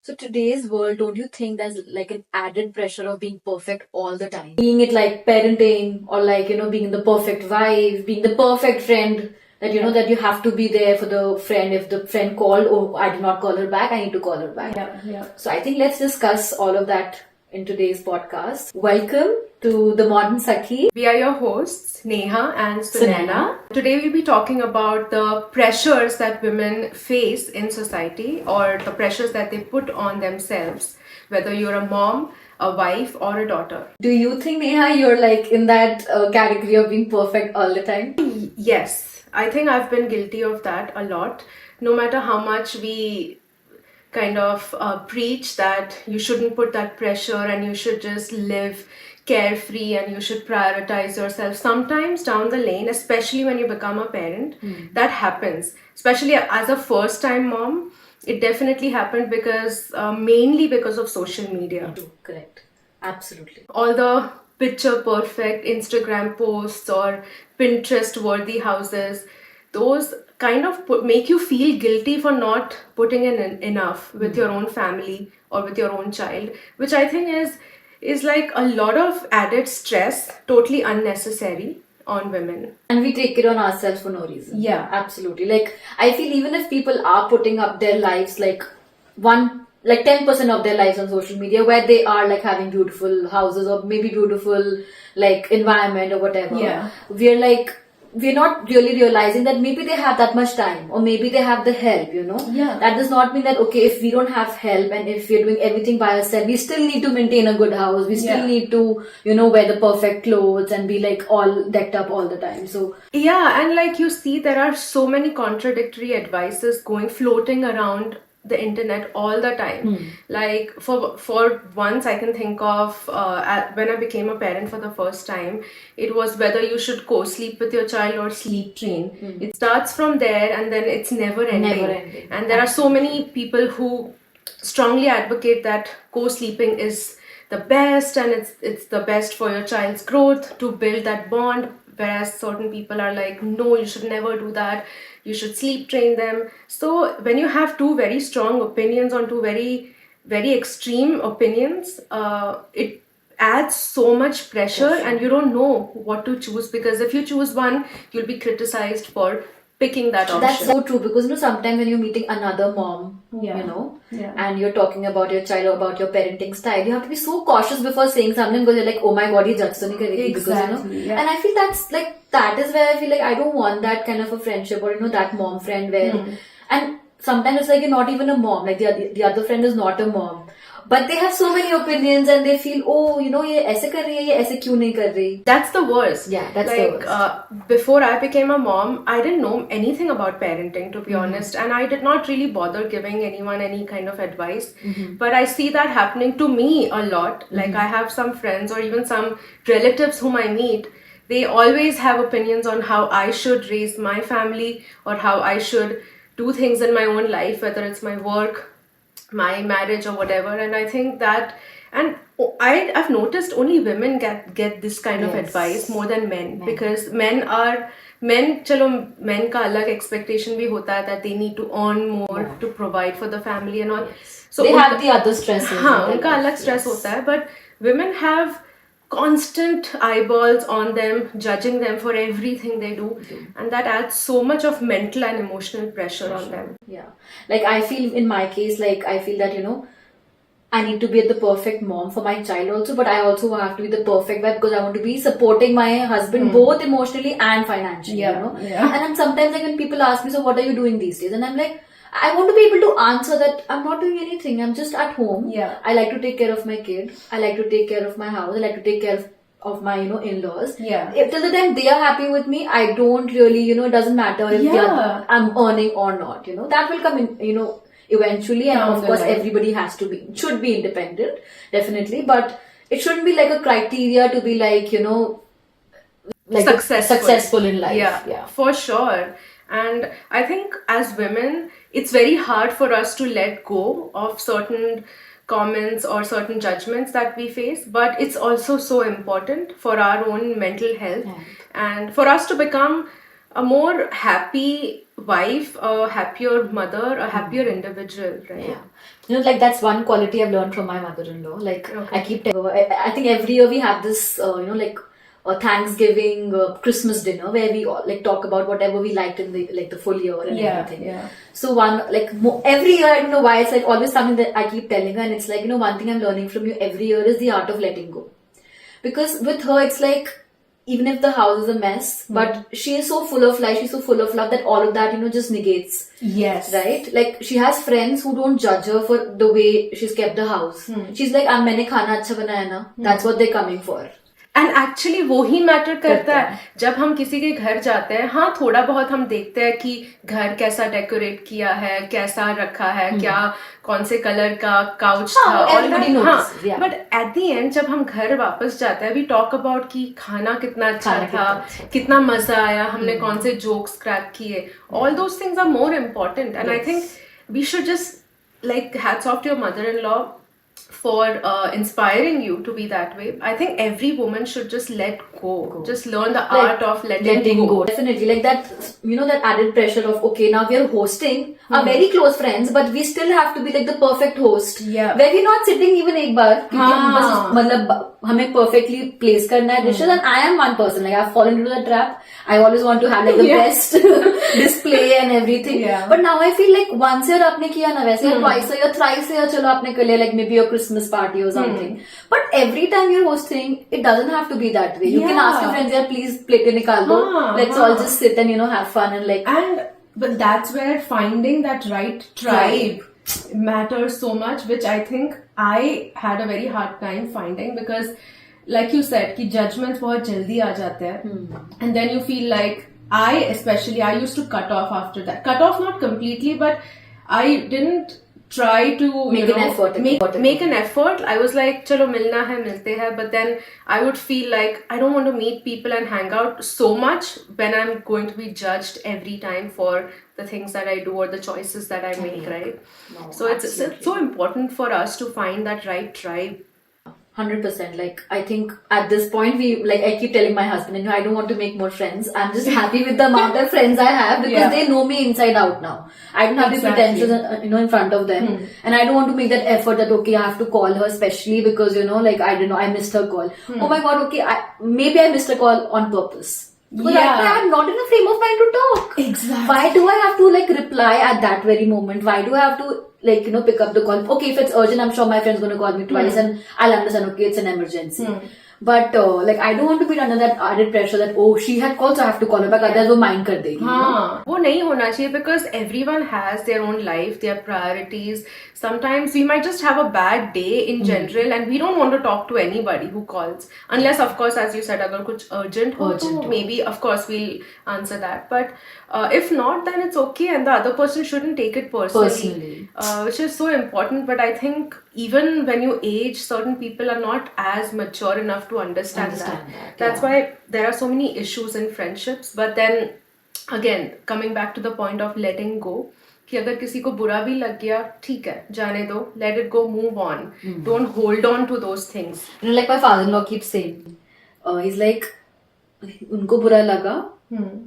So today's world, don't you think there's like an added pressure of being perfect all the time? Being it like parenting or like, being the perfect wife, being the perfect friend that, that you have to be there for the friend. If the friend called, oh, I did not call her back, I need to call her back. Yeah. So I think let's discuss all of that in today's podcast. Welcome to the Modern Sakhi. We are your hosts, Neha and Sunena. Sunena. Today we'll be talking about the pressures that women face in society or the pressures that they put on themselves, whether you're a mom, a wife, or a daughter. Do you think, Neha, you're like in that category of being perfect all the time? Yes, I think I've been guilty of that a lot. No matter how much we kind of preach that you shouldn't put that pressure and you should just live carefree and you should prioritize yourself. Sometimes down the lane, especially when you become a parent, that happens. Especially as a first time mom, it definitely happened because mainly because of social media. Correct. Absolutely. All the picture perfect Instagram posts or Pinterest worthy houses, those kind of make you feel guilty for not putting in enough with your own family or with your own child, which I think is like a lot of added stress, totally unnecessary on women. And we take it on ourselves for no reason. Yeah. Absolutely. Like, I feel even if people are putting up their lives, like 10% of their lives on social media, where they are like having beautiful houses or maybe beautiful like environment or whatever. Yeah. We're not really realizing that maybe they have that much time or maybe they have the help, Yeah. That does not mean that, okay, if we don't have help and if we're doing everything by ourselves, we still need to maintain a good house. We still Yeah. need to, wear the perfect clothes and be like all decked up all the time. So, Yeah, and like you see, there are so many contradictory advices floating around the internet all the time. Like for once, I can think of when I became a parent for the first time, it was whether you should co-sleep with your child or sleep train. It starts from there, and then it's never ending. Never ending. And there are so many people who strongly advocate that co-sleeping is the best and it's the best for your child's growth to build that bond, whereas certain people are like, no, you should never do that, you should sleep train them. So when you have two very strong opinions on two very very extreme opinions, it adds so much pressure and you don't know what to choose, because if you choose one, you'll be criticized for picking that option. that's so true, because sometimes when you're meeting another mom, Yeah. and you're talking about your child or about your parenting style, you have to be so cautious before saying something, because you're like, oh my god, he judge so nahi karegi, Exactly, because yeah. and I feel that is where I feel like I don't want that kind of a friendship or that mom friend where and sometimes it's like you're not even a mom, like the other friend is not a mom, but they have so many opinions and they feel, oh, ये ऐसे कर रही है, ये ऐसे क्यों नहीं कर रही. That's the worst. Yeah, that's the like, worst. Before I became a mom, I didn't know anything about parenting, to be honest, and I did not really bother giving anyone any kind of advice. But I see that happening to me a lot. Like, I have some friends or even some relatives whom I meet. They always have opinions on how I should raise my family or how I should do things in my own life, whether it's my work, my marriage, or whatever. And I think that, and I've noticed only women get this kind of Yes. advice more than men, because men चलो men का अलग expectation भी होता है that they need to earn more to provide for the family and all. So they have the other stresses. हाँ, in their उनका life. अलग stress Yes. होता है, but women have constant eyeballs on them, judging them for everything they do, and that adds so much of mental and emotional pressure on them. Yeah. Like, I feel in my case, like, I feel that, I need to be the perfect mom for my child also, but I also have to be the perfect wife because I want to be supporting my husband both emotionally and financially, Yeah. And then sometimes, like, when people ask me, so what are you doing these days? And I'm like, I want to be able to answer that I'm not doing anything. I'm just at home. Yeah. I like to take care of my kid. I like to take care of my house. I like to take care of my, in-laws. Yeah. If till the time they are happy with me, I don't really, it doesn't matter if Yeah. I'm earning or not, That will come in, eventually, and Down of the course line. everybody should be independent, definitely, but it shouldn't be like a criteria to be like, like successful in life. Yeah, for sure. And I think as women, it's very hard for us to let go of certain comments or certain judgments that we face, but it's also so important for our own mental health and for us to become a more happy wife, a happier mother, a happier individual, right? Yeah. You know, like that's one quality I've learned from my mother-in-law. Like Okay. I keep telling her, I think every year we have this, like a Thanksgiving, Christmas dinner where we all like talk about whatever we liked in the full year and everything. yeah. So every year I don't know why it's like always something that I keep telling her, and it's like one thing I'm learning from you every year is the art of letting go. Because with her it's like even if the house is a mess, but she is so full of life, she's so full of love that all of that just negates. Yes. Right? Like she has friends who don't judge her for the way she's kept the house. She's like, मैंने खाना अच्छा बनाया ना. That's what they're coming for. And actually वो ही matter करता है जब हम किसी के घर जाते हैं. हाँ, थोड़ा बहुत हम देखते हैं कि घर कैसा डेकोरेट किया है, कैसा रखा है, क्या कौन से कलर का काउच था, everybody notices, yeah. But at the end जब हम घर वापस जाते हैं वी टॉक अबाउट कि खाना कितना अच्छा था, कितना मजा आया, हमने कौन से जोक्स क्रैक किए. All those things are more important and I think we should just like hats off to your mother-in-law for inspiring you to be that way. I think every woman should just let go. Just learn the art of letting go. Definitely, like that, that added pressure of, okay, now we are hosting our very close friends, but we still have to be like the perfect host. Yeah. Where we're not sitting even एक बार, क्योंकि हम बस मतलब हमें perfectly place करना है dishes, and I am one person, like I've fallen into the trap. I always want to have like the best display and everything. Yeah. But now I feel like once a year आपने किया ना वैसे, twice a year, thrice a year चलो आपने कर लिया, like maybe your Christmas party or something. But every time you're hosting, it doesn't have to be that way. You can ask your friends, yeah, please plate निकाल दो. Let's all just sit and have fun and like. But that's where finding that right tribe matters so much, which I think I had a very hard time finding because, like you said, कि judgments बहुत जल्दी आ जाते हैं, and then you feel like I used to cut off after that. Cut off not completely, but I didn't try to Make an effort. Make an effort. I was like, chalo milna hai, milte hai. But then I would feel like I don't want to meet people and hang out so much when I'm going to be judged every time for the things that I do or the choices that I make, right? No, so it's so important for us to find that right tribe. 100%. Like, I think at this point, I keep telling my husband, I don't want to make more friends. I'm just happy with the amount of friends I have because they know me inside out now. I don't have these pretensions, in front of them. And I don't want to make that effort that, okay, I have to call her, especially because, I don't know, I missed her call. Oh my God, okay, maybe I missed a call on purpose. Because I'm not in a frame of mind to talk. Exactly. Why do I have to reply at that very moment? Why do I have to pick up the call? Okay, if it's urgent, I'm sure my friend's going to call me twice and I'll understand, okay, it's an emergency. But I don't want to be under that added pressure that, oh, she had called, so I have to call her back, otherwise वो mind कर देगी. वो नहीं होना चाहिए because everyone has their own life, their priorities. Sometimes we might just have a bad day in general and we don't want to talk to anybody who calls. Unless, of course, as you said, अगर कुछ urgent हो, maybe, of course, we'll answer that. But if not, then it's okay and the other person shouldn't take it personally. Which is so important. But I think even when you age, certain people are not as mature enough to understand that. That's why there are so many issues in friendships. But then again, coming back to the point of letting go, कि अगर किसी को बुरा भी लग गया, ठीक है, जाने दो, let it go, move on. Don't hold on to those things. Like my father-in-law keeps saying, he's like, उनको बुरा लगा,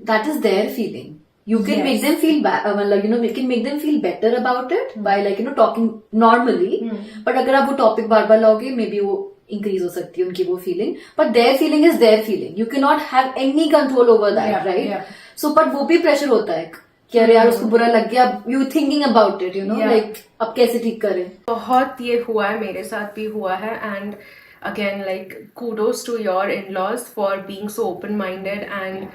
that is their feeling. You can make them feel bad, you can make them feel better about it by talking normally. But अगर आप वो topic बार-बार लाओगे, maybe वो increase हो सकती है उनकी वो feeling. But their feeling is their feeling. You cannot have any control over that, right? Yeah. So, but वो भी pressure होता है कि अरे यार उसको बुरा लग गया, you thinking about it, like अब कैसे ठीक करें. बहुत ये हुआ है, मेरे साथ भी हुआ है, and again, like, kudos to your in-laws for being so open-minded and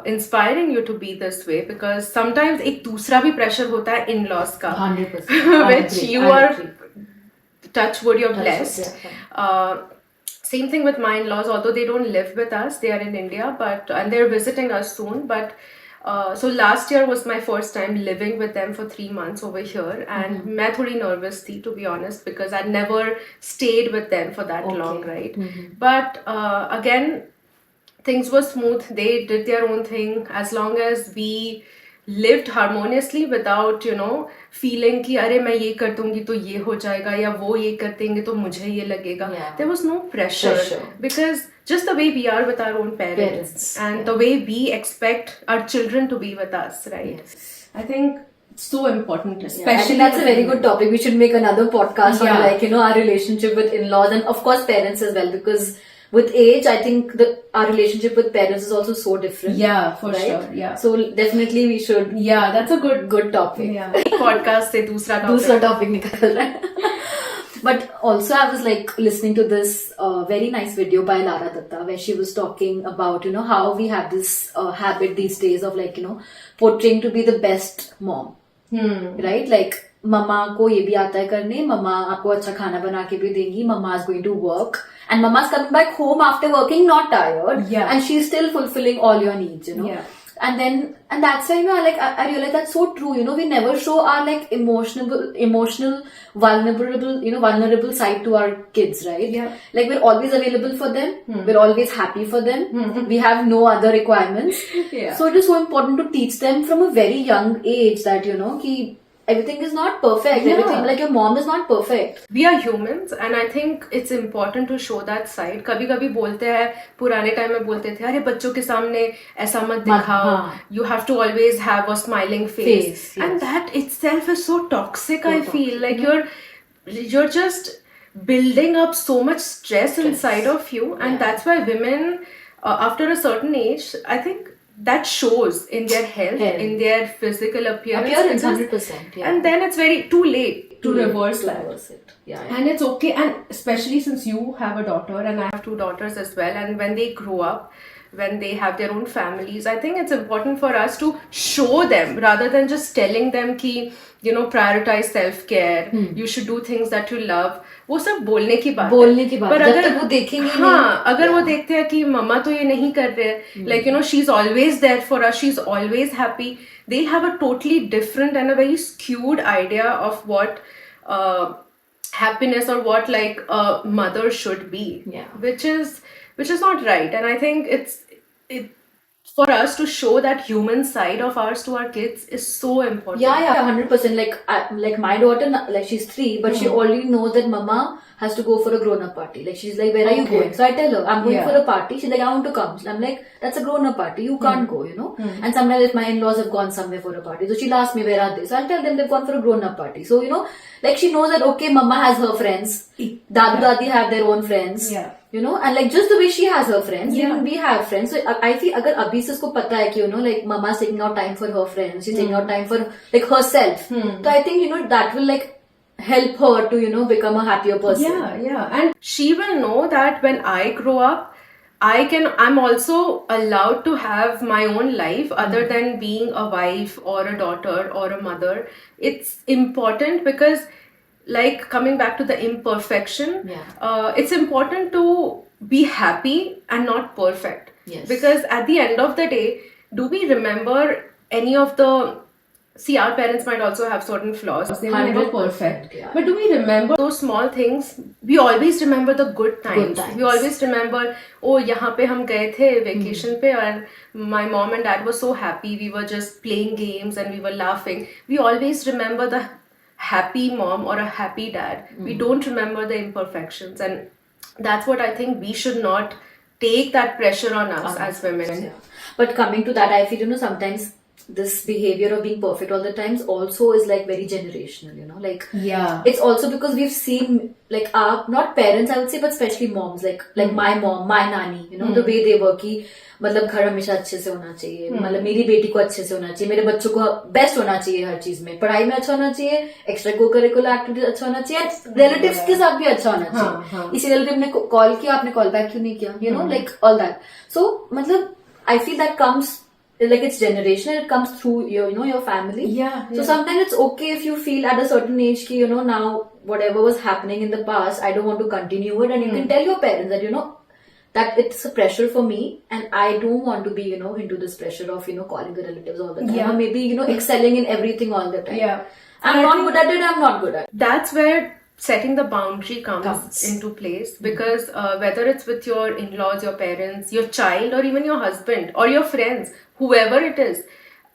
inspiring you to be this way, because sometimes एक दूसरा भी pressure होता है in-laws का 100% which you are touch wood, you're blessed. Same thing with my in-laws, although they don't live with us, they are in India, but and they're visiting us soon, but so last year was my first time living with them for 3 months over here, and मैं थोड़ी nervous थी, to be honest, because I'd never stayed with them for that long, right? But again, things were smooth. They did their own thing. As long as we lived harmoniously without feeling कि अरे मैं ये कर दूंगी तो ये हो जाएगा या वो ये कर देंगे तो मुझे ये लगेगा. Yeah. There was no pressure because just the way we are with our own parents and the way we expect our children to be with us, right? Yes. I think it's so important, Yeah, I especially think that's a very good topic. We should make another podcast on Yeah. like our relationship with in-laws and of course parents as well, because with age I think our relationship with parents is also so different. Yeah, for right? sure. Yeah. So definitely we should. Yeah, that's a good topic. Yeah. Podcast से दूसरा topic. दूसरा topic निकल रहा है. But also I was like listening to this very nice video by Lara Datta where she was talking about how we have this habit these days of like portraying to be the best mom. Right? Like मम्मा को ये भी आता है करने, मम्मा आपको अच्छा खाना बना के भी देंगी, मम्मा is going to work and mama is coming back home after working not tired. Yeah. And she's still fulfilling all your needs, Yeah. And that's why I realize that's so true. We never show our like emotional vulnerable side to our kids, right? Yeah. Like we're always available for them, we're always happy for them, we have no other requirements. Yeah. So it is so important to teach them from a very young age that ki everything is not perfect. Yeah. Everything, like your mom is not perfect. We are humans and I think it's important to show that side. कभी कभी बोलते हैं, पुराने time में बोलते थे अरे बच्चों के सामने ऐसा मत दिखाओ, you have to always have a smiling face. Yes. And that itself is so toxic. I feel like you're just building up so much stress inside of you, and that's why women after a certain age, I think that shows in their health, in their physical appearance, 100%. Yeah. and then it's very too late to reverse that. it. Yeah. And it's okay, and especially since you have a daughter and I have 2 daughters as well, and when they grow up, when they have their own families, I think it's important for us to show them rather than just telling them ki prioritize self-care, you should do things that you love. वो सब बोलने की बात है, पर जब तक वो देखेंगे हाँ, अगर वो देखते हैं कि मम्मा तो ये नहीं कर रहे, like she's always there for us, she's always happy, they'll have a totally different and a very skewed idea of what happiness or what like a mother should be. Yeah. Which is not right. And I think it's for us to show that human side of ours to our kids is so important. Yeah, 100%. Like my daughter, like she's 3, but she already knows that mama has to go for a grown-up party. Like she's like, where are you going? So I tell her, I'm going for a party. She's like, I want to come. So I'm like, that's a grown-up party. You can't go, And sometimes if my in-laws have gone somewhere for a party, so she'll ask me, where are they? So I'll tell them they've gone for a grown-up party. So, like she knows that, okay, mama has her friends. Dadu Dadi have their own friends. Yeah. And like just the way she has her friends, even we have friends. So I feel agar abhi se usko pata hai ki, like mama's taking out time for her friends, she's taking out time for like herself. So I think, that will like help her to, become a happier person. Yeah. And she will know that when I grow up, I'm also allowed to have my own life other than being a wife or a daughter or a mother. It's important because like coming back to the imperfection, it's important to be happy and not perfect. Yes. Because at the end of the day, do we remember any of the... See, our parents might also have certain flaws. They were never perfect. Yeah. But do we remember those small things? We always remember the good times. We always remember, oh, यहाँ पे हम गए थे vacation पे and my mom and dad were so happy. We were just playing games and we were laughing. We always remember the happy mom or a happy dad. We don't remember the imperfections, and that's what I think we should not take that pressure on us as women. Yeah. But coming to that, I feel sometimes this behavior of being perfect all the times also is like very generational, like it's also because we've seen like our not parents I would say but especially moms like my mom, my nanny, the way they were ki मतलब घर हमेशा अच्छे से होना चाहिए, मतलब मेरी बेटी को अच्छे से होना चाहिए, मेरे बच्चों को बेस्ट होना चाहिए हर चीज में, पढ़ाई में अच्छा होना चाहिए, एक्स्ट्रा को करिकुलर एक्टिविटीज अच्छा होना चाहिए, रिलेटिव्स के साथ भी अच्छा होना चाहिए. इसी रिलेटिव ने कॉल किया, आपने कॉल बैक क्यों नहीं किया, like all that. So मतलब I feel that comes like it's generational, it comes through your family. Yeah. So sometimes it's okay if you feel at a certain age ki, now whatever was happening in the past, I don't want to continue it, and you can tell your parents that that it's a pressure for me and I don't want to be into this pressure of calling the relatives all the time, or maybe excelling in everything all the time. I'm not good at it, I'm not good at it. That's where setting the boundary comes into place, because whether it's with your in-laws, your parents, your child, or even your husband or your friends, whoever it is,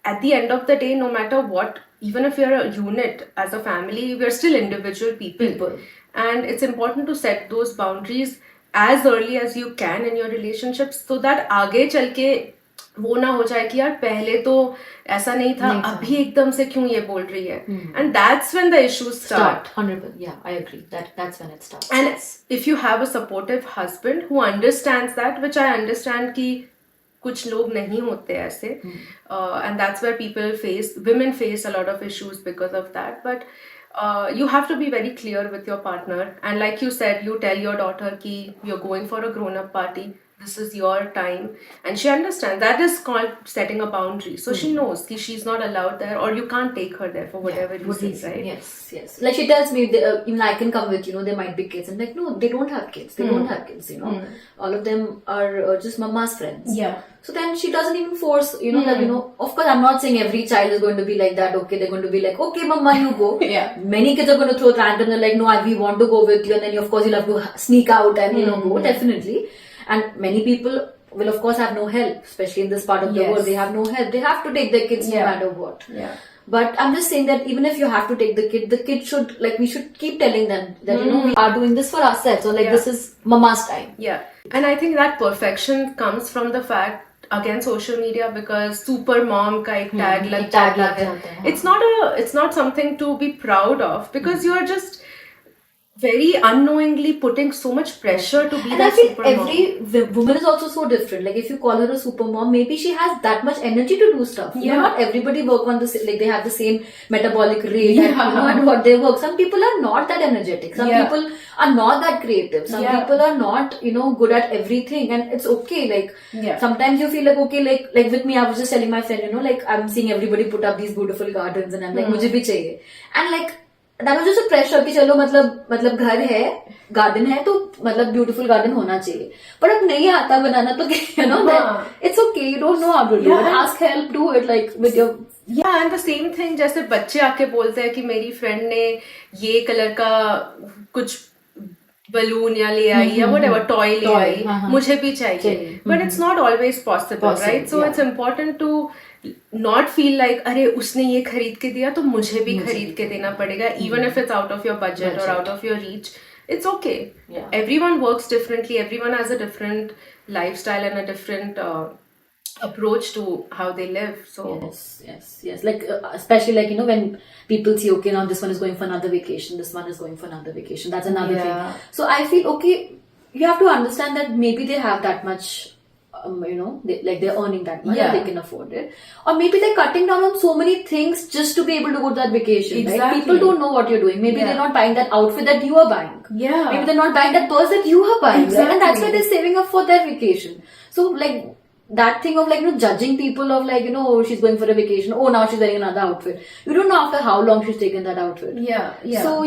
at the end of the day, no matter what, even if you're a unit as a family, we're still individual people. And it's important to set those boundaries as early as you can in your relationships, so that आगे चल के वो ना हो जाए कि यार पहले तो ऐसा नहीं था, अभी एकदम से क्यों ये बोल रही है. And that's when the issues start. 100%. Yeah, I agree. That's when it starts. And if you have a supportive husband who understands that, which I understand कि कुछ लोग नहीं होते ऐसे, and that's where women face a lot of issues because of that. But you have to be very clear with your partner, and like you said, you tell your daughter कि you're going for a grown-up party, this is your time, and she understands. That is called setting a boundary. So she knows that she's not allowed there, or you can't take her there for whatever reason, right? Yes. Like she tells me, even I can come with, there might be kids. I'm like, no, they don't have kids. They don't have kids, All of them are just mama's friends. Yeah. So then she doesn't even force, that, of course, I'm not saying every child is going to be like that. Okay, they're going to be like, okay, mama, you go. Yeah. Many kids are going to throw random. They're like, no, we want to go with you. And then, of course, you'll have to sneak out and, go, definitely. And many people will, of course, have no help, especially in this part of the world. They have no help. They have to take their kids no matter what. Yeah. But I'm just saying that even if you have to take the kid should, we should keep telling them that, we are doing this for ourselves. Or this is mama's time. Yeah. And I think that perfection comes from the fact, again, social media, because super mom ka ek tag lag jata hai. It's not something to be proud of, because you are just very unknowingly putting so much pressure to be and that I feel super mom. every woman is also so different. Like if you call her a super mom, maybe she has that much energy to do stuff. Not everybody work on this, they have the same metabolic rate and what they work. Some people are not that energetic. Some people are not that creative. Some people are not, good at everything, and it's okay. Sometimes you feel like, okay, like with me, I was just telling my friend, I'm seeing everybody put up these beautiful gardens, and I'm like, मुझे भी चाहिए. And that was just a pressure कि चलो मतलब घर है, garden है, तो मतलब beautiful garden होना चाहिए. पर अब नहीं आता बनाना तो then it's okay. You don't know how to do it. Ask help, do it with your. Yeah, and the same thing, जैसे बच्चे आके बोलते हैं कि मेरी friend ने ये कलर का कुछ balloon या ले आई या whatever toy ले आई, मुझे भी चाहिए. But it's not always possible, right? So it's important to not feel like अरे उसने ये खरीद के दिया तो मुझे भी खरीद के देना पड़ेगा, even if it's out of your budget or out of your reach. It's okay. Everyone works differently. Everyone has a different lifestyle and a different approach to how they live. So yes. Especially when people see, okay, now this one is going for another vacation, this one is going for another vacation. That's another thing. So I feel, okay, you have to understand that maybe they have that much. They're earning that much, they can afford it, or maybe they're cutting down on so many things just to be able to go to that vacation. Exactly. Right? People don't know what you're doing. Maybe they're not buying that outfit that you are buying. Maybe they're not buying that purse that you are buying. Exactly. Right? And that's why they're saving up for their vacation. So that thing of judging people of oh, she's going for a vacation, oh, now she's wearing another outfit. You don't know after how long she's taken that outfit. So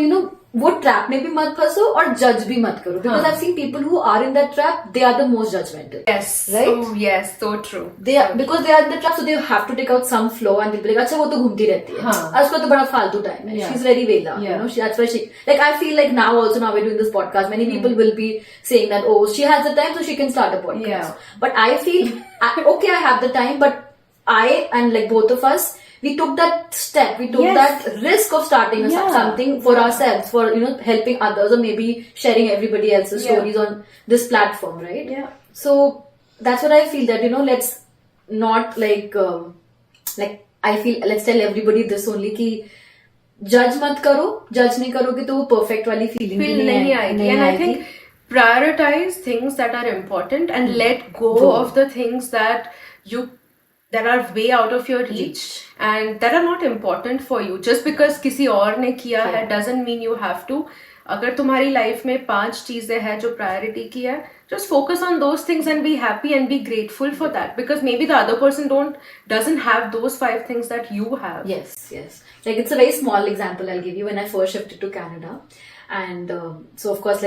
वो trap में भी मत फंसो और judge भी मत करो, because I've seen people who are in that trap, they are the most judgmental. Yes. Right? Oh, yes, so true. Because they are in the trap, so they have to take out some flaw and they'll be like, अच्छा वो तो घूमती रहती है, उसका तो बड़ा फालतू time है, she's very vela, that's why she, I feel like now we're doing this podcast, many people will be saying that, oh, she has the time so she can start a podcast. But I feel, okay, I have the time, but I and both of us, we took that step, we took that risk of starting something for ourselves, for helping others, or maybe sharing everybody else's stories on this platform, right? So that's what I feel, that let's not I feel, let's tell everybody this only कि judge मत करो, judge नहीं करोगे तो वो perfect वाली feeling नहीं आएगी. And I think prioritize things that are important and let go of the things that are way out of your reach and that are not important for you. Just because किसी और ने किया है doesn't mean you have to. अगर तुम्हारी life में 5 चीजें हैं जो प्रायोरिटी की है, just focus on those things and be happy and be grateful for that, because maybe the other person doesn't have those 5 things that you have. Yes. It's a very small example I'll give you. When I first shifted to Canada, and so of course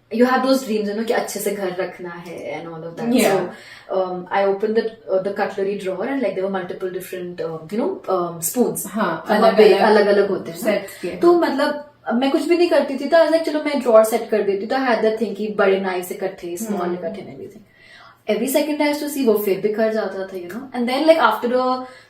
you have those dreams, कि अच्छे से घर रखना है and all of that. So I opened the cutlery drawer and there were multiple different spoons. अलग होते हैं. तो मतलब मैं कुछ भी नहीं करती थी, तो चलो मैं ड्रॉर सेट कर देती, तो I had that thing कि बड़े नाइफ इकट्ठे, स्मॉल इकट्ठे and everything. every second I used to see वो फिर बिखर जाता था, you know. And then like after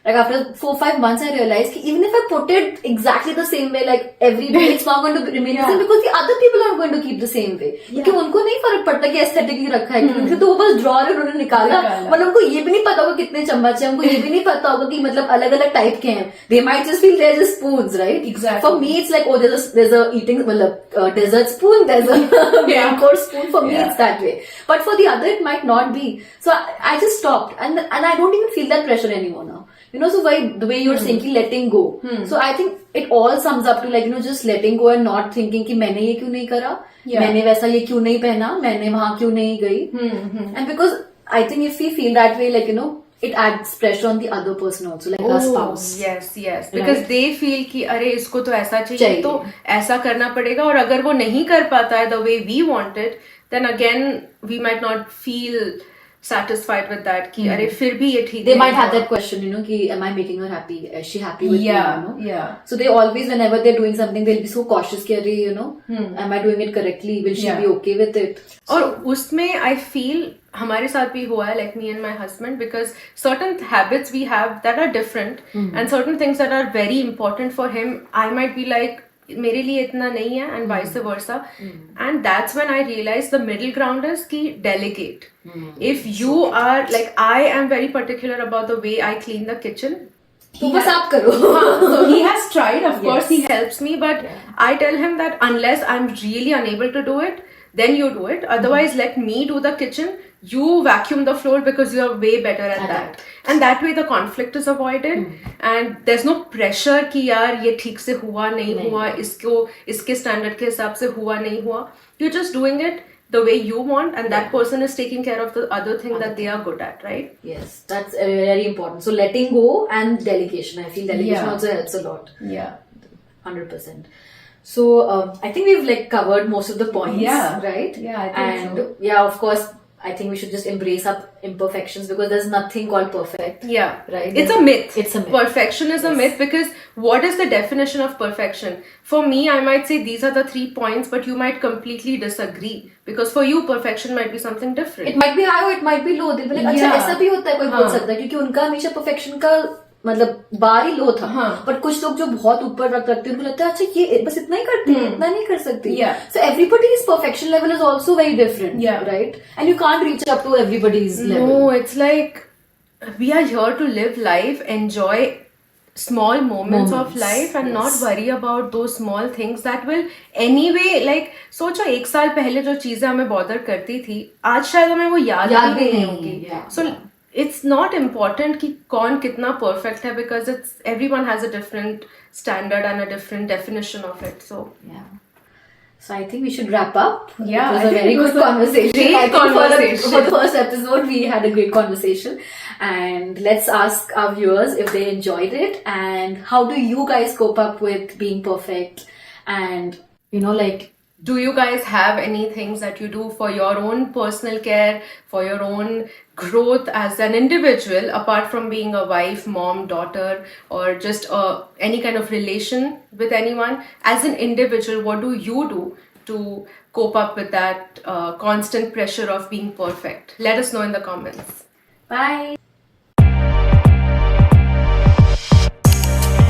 4-5 months I realized कि even if I put it exactly the same way like every day, it's not going to remain the same because the other people are going to keep the same way. क्योंकि उनको नहीं फर्क पड़ता कि aesthetically रखा है क्योंकि तो वो बस ड्रॉर उन्होंने निकाला, मतलब उनको ये भी नहीं पता होगा कितने चम्मच है, उनको ये भी नहीं पता होगा कि मतलब अलग अलग टाइप के हैं. They might just feel they're just spoons, right? Exactly. For me it's like, oh, there's a eating मतलब dessert spoon, there's a main course spoon. For me it's that way, but for the other it might not be. So I just stopped, and I don't even feel that pressure anymore now. You know, so the way you're saying कि letting go. So I think it all sums up to like, you know, just letting go and not thinking कि मैंने ये क्यों नहीं करा, मैंने वैसा ये क्यों नहीं पहना, मैंने वहां क्यों नहीं गई. And because I think if we feel that way, like, you know, it adds pressure on the other person also, like our spouse. Yes, because Right? they feel कि अरे इसको तो ऐसा चाहिए चाहिए. तो ऐसा करना पड़ेगा, और अगर वो नहीं कर पाता है the way we want it, then again we might not feel satisfied with that कि अरे फिर भी ये ठीक They नहीं might have हुआ. that question, you know, कि am I making her happy? Is she happy with me? Yeah, You know? yeah. So they always, whenever they're doing something, they'll be so cautious कि अरे, you know, am I doing it correctly? Will she be okay with it? और उसमें I feel हमारे साथ भी हुआ है, like me and my husband, because certain habits we have that are different and certain things that are very important for him, I might be like मेरे लिए इतना नहीं है, and vice versa. And that's when I realized the middle ground is कि delegate. If you are like, I am very particular about the way I clean the kitchen. तो बस आप करो. So he has tried, of course he Yes. helps me, but I tell him that unless I'm really unable to do it, then you do it. Otherwise, let me do the kitchen. You vacuum the floor because you are way better at that. And that way the conflict is avoided. And there's no pressure कि यार ये ठीक से हुआ नहीं हुआ, इसको इसके standard के हिसाब से हुआ नहीं हुआ. You're just doing it the way you want, and that person is taking care of the other thing that they are good at, right? Yes, that's very important. So letting go and delegation. I feel delegation also helps a lot. Yeah. 100%. So I think we've like covered most of the points, Yeah. right? Yeah, I think and so. yeah, of course, I think we should just embrace our imperfections because there's nothing called perfect. Yeah, Right. It's a myth. It's a myth. Perfection is a myth, because what is the definition of perfection? For me, I might say these are the 3 points, but you might completely disagree, because for you, perfection might be something different. It might be high or it might be low. They'll be like, अच्छा Yeah. ऐसा भी होता है, कोई बोल सकता है, क्योंकि उनका हमेशा perfection का मतलब बार ही लो था. बट कुछ लोग जो बहुत ऊपर रखते हैं उनको लगता है अच्छा ये बस इतना ही करती है, इतना नहीं कर सकती. Yeah. So everybody's perfection level is also very different. Yeah. Right? And you can't reach up to everybody's level. No, it's like we are here to live life, enjoy small moments of Moments, life, and yes. not worry about those small things that will anyway, like सोचो 1 साल पहले जो चीजें हमें bother करती थी, आज शायद हमें वो याद याद भी भी नहीं नहीं, होगी. yeah, So it's not important कि कौन कितना perfect है, because it's everyone has a different standard and a different definition of it. So Yeah. So I think we should wrap up. Yeah, It was I a think very it was good a conversation. great I think conversation. For the first episode, we had a great conversation. And let's ask our viewers if they enjoyed it and how do you guys cope up with being perfect and, you know, like, do you guys have any things that you do for your own personal care, for your own growth as an individual, apart from being a wife, mom, daughter, or just any kind of relation with anyone? As an individual, what do you do to cope up with that constant pressure of being perfect? Let us know in the comments. bye.